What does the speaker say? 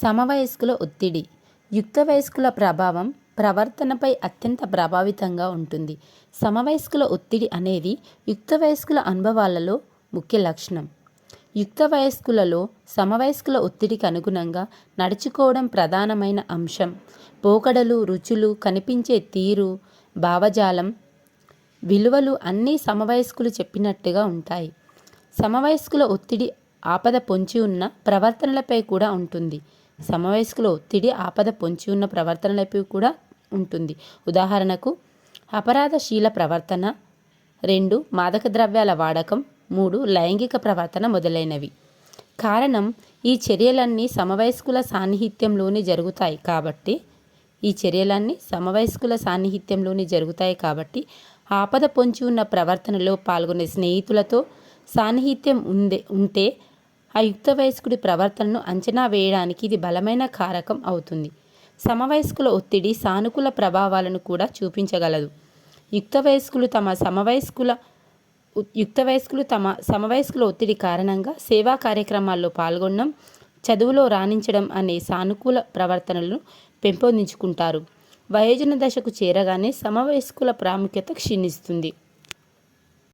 సమవయస్కుల ఒత్తిడి యుక్త వయస్కుల ప్రభావం ప్రవర్తనపై అత్యంత ప్రభావితంగా ఉంటుంది. సమవయస్కుల ఒత్తిడి అనేది యుక్త వయస్కుల అనుభవాలలో ముఖ్య లక్షణం. యుక్త వయస్కులలో సమవయస్కుల ఒత్తిడికి అనుగుణంగా నడుచుకోవడం ప్రధానమైన అంశం. పోకడలు, రుచులు, కనిపించే తీరు, భావజాలం, విలువలు అన్నీ సమవయస్కులు చెప్పినట్టుగా ఉంటాయి. సమవయస్కుల ఒత్తిడి ఆపద పొంచి ఉన్న ప్రవర్తనలపై కూడా ఉంటుంది. సమవయస్కుల ఒత్తిడి ఆపద పొంచి ఉన్న ప్రవర్తనలపై కూడా ఉంటుంది. ఉదాహరణకు అపరాధశీల ప్రవర్తన, 2 మాదక ద్రవ్యాల వాడకం, 3 లైంగిక ప్రవర్తన మొదలైనవి. కారణం, ఈ చర్యలన్నీ సమవయస్కుల సాన్నిహిత్యంలోనే జరుగుతాయి కాబట్టి ఆపద పొంచి ఉన్న ప్రవర్తనలో పాల్గొనే స్నేహితులతో సాన్నిహిత్యం ఉంటే ఆ యుక్త వయస్కుడి ప్రవర్తనను అంచనా వేయడానికి ఇది బలమైన కారకం అవుతుంది. సమవయస్కుల ఒత్తిడి సానుకూల ప్రభావాలను కూడా చూపించగలదు. యుక్త వయస్కులు తమ సమవయస్కుల ఒత్తిడి కారణంగా సేవా కార్యక్రమాల్లో పాల్గొనడం, చదువులో రాణించడం అనే సానుకూల ప్రవర్తనలను పెంపొందించుకుంటారు. వయోజన దశకు చేరగానే సమవయస్కుల ప్రాముఖ్యత క్షీణిస్తుంది.